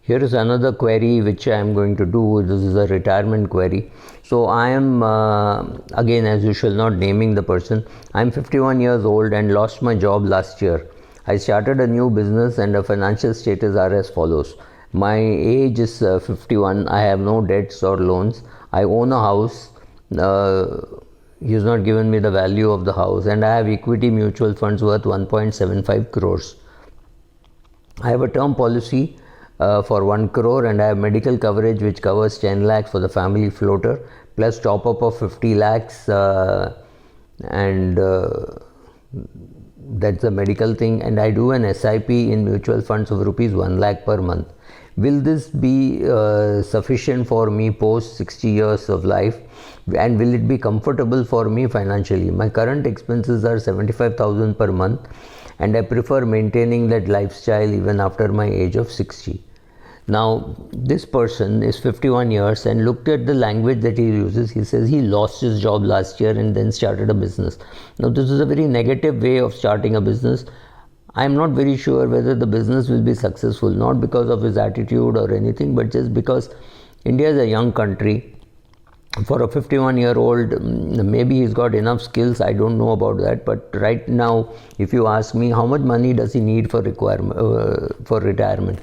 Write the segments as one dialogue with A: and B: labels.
A: Here is another query which I am going to do. This is a retirement query. So I am again, as usual, not naming the person. I am 51 years old and lost my job last year. I started a new business and the financial status are as follows. My age is 51. I have no debts or loans. I own a house. He has not given me the value of the house, and I have equity mutual funds worth 1.75 crores. I have a term policy for 1 crore, and I have medical coverage which covers 10 lakhs for the family floater plus top up of 50 lakhs and that's the medical thing, and I do an SIP in mutual funds of rupees 1 lakh per month. Will this be sufficient for me post 60 years of life, and will it be comfortable for me financially? My current expenses are 75,000 per month, and I prefer maintaining that lifestyle even after my age of 60. Now, this person is 51 years, and looked at the language that he uses. He says he lost his job last year and then started a business. Now, this is a very negative way of starting a business. I am not very sure whether the business will be successful, not because of his attitude or anything, but just because India is a young country. For a 51-year-old, maybe he's got enough skills. I don't know about that. But right now, if you ask me, how much money does he need for retirement?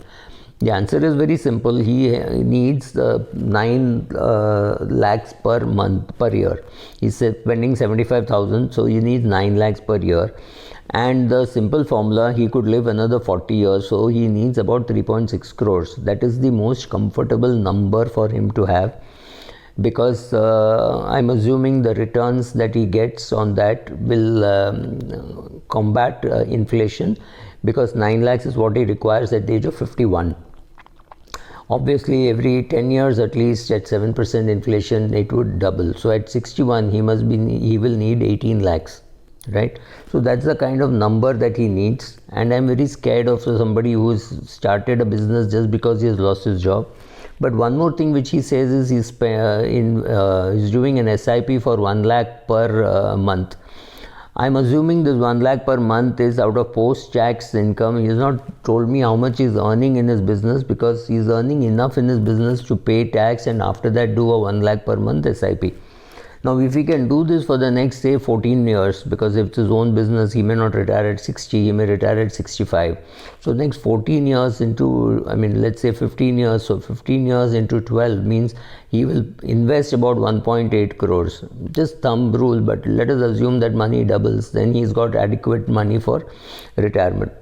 A: The answer is very simple. He needs 9 lakhs per month, per year. He's spending 75,000, so he needs 9 lakhs per year. And the simple formula, he could live another 40 years, so he needs about 3.6 crores. That is the most comfortable number for him to have, because I'm assuming the returns that he gets on that will combat inflation, because 9 lakhs is what he requires at the age of 51. Obviously, every 10 years at least, at 7% inflation, it would double. So at 61, he will need 18 lakhs, right? So that's the kind of number that he needs. And I'm very scared of somebody who's started a business just because he has lost his job. But one more thing which he says is he's doing an SIP for 1 lakh per month. I'm assuming this 1 lakh per month is out of post-tax income. He has not told me how much he's earning in his business, because he's earning enough in his business to pay tax and after that do a 1 lakh per month SIP. Now, if he can do this for the next, say, 14 years, because if it's his own business, he may not retire at 60, he may retire at 65. So next 14 years into, let's say 15 years, so 15 years into 12 means he will invest about 1.8 crores. Just thumb rule, but let us assume that money doubles, then he's got adequate money for retirement.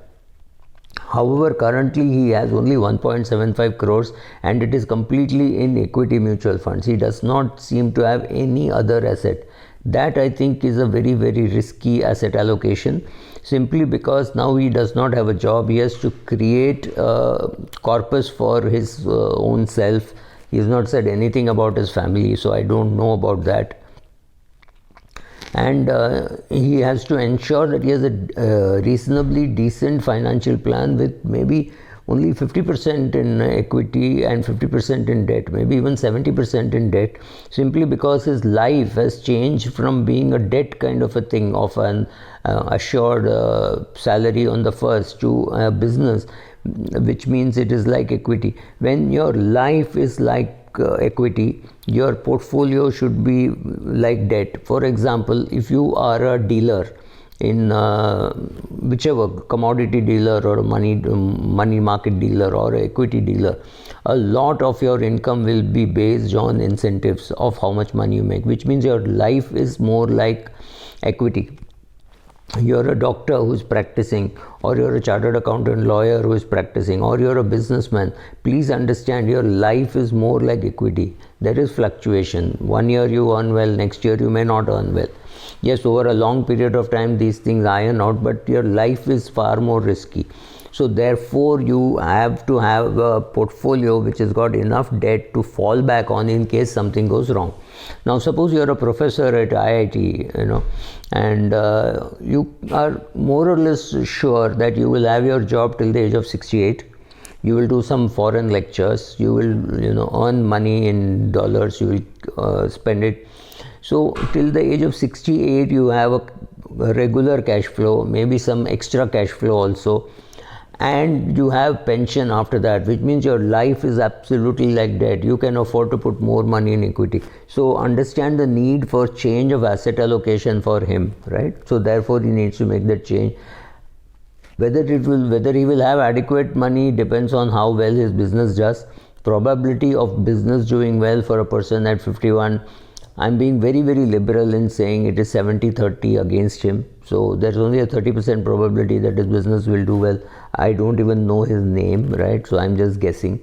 A: However, currently he has only 1.75 crores, and it is completely in equity mutual funds. He does not seem to have any other asset. That, I think, is a very, very risky asset allocation, simply because now he does not have a job. He has to create a corpus for his own self. He has not said anything about his family, so I don't know about that. And he has to ensure that he has a reasonably decent financial plan with maybe only 50% in equity and 50% in debt, maybe even 70% in debt, simply because his life has changed from being a debt kind of a thing, of an assured salary on the first, to a business, which means it is like equity. When your life is like equity, your portfolio should be like debt. For example, if you are a dealer in whichever commodity dealer or money market dealer or equity dealer, a lot of your income will be based on incentives of how much money you make, which means your life is more like equity. You're a doctor who's practicing, or you're a chartered accountant lawyer who is practicing, or you're a businessman. Please understand, your life is more like equity. There is fluctuation. 1 year you earn well, next year you may not earn well. Yes, over a long period of time these things iron out, but your life is far more risky. So therefore you have to have a portfolio which has got enough debt to fall back on in case something goes wrong. Now suppose you are a professor at IIT, and you are more or less sure that you will have your job till the age of 68. You will do some foreign lectures, you will earn money in dollars, you will spend it. So till the age of 68 you have a regular cash flow, maybe some extra cash flow also, and you have pension after that, which means your life is absolutely like that. You can afford to put more money in equity. So understand the need for change of asset allocation for him, right? So therefore he needs to make that change. Whether he will have adequate money depends on how well his business does. Probability of business doing well for a person at 51, I'm being very liberal in saying it is 70-30 against him. So there's only a 30% probability that his business will do well. I don't even know his name, right? So I'm just guessing.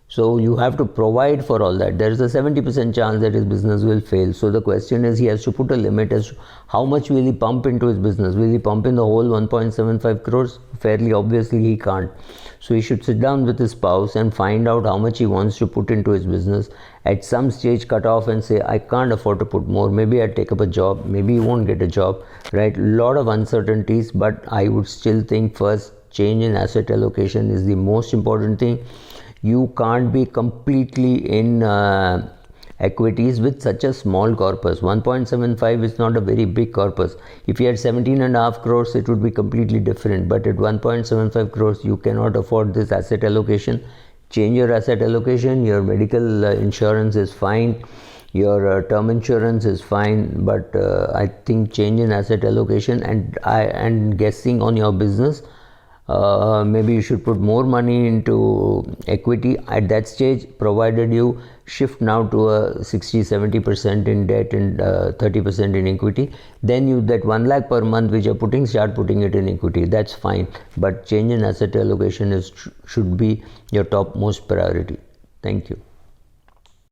A: So you have to provide for all that. There is a 70% chance that his business will fail. So the question is, he has to put a limit as to how much will he pump into his business. Will he pump in the whole 1.75 crores? Fairly obviously he can't. So he should sit down with his spouse and find out how much he wants to put into his business. At some stage cut off and say, I can't afford to put more. Maybe I'll take up a job. Maybe he won't get a job, right? Lot of uncertainties, but I would still think first change in asset allocation is the most important thing. You can't be completely in equities with such a small corpus. 1.75 is not a very big corpus. If you had 17.5 crores, it would be completely different. But at 1.75 crores, you cannot afford this asset allocation. Change your asset allocation. Your medical insurance is fine. Your term insurance is fine. But I think change in asset allocation and guessing on your business. Maybe you should put more money into equity at that stage, provided you shift now to a 60-70% in debt and 30% in equity. Then you, that 1 lakh per month which you're putting, start putting it in equity. That's fine. But change in asset allocation should be your topmost priority. Thank you.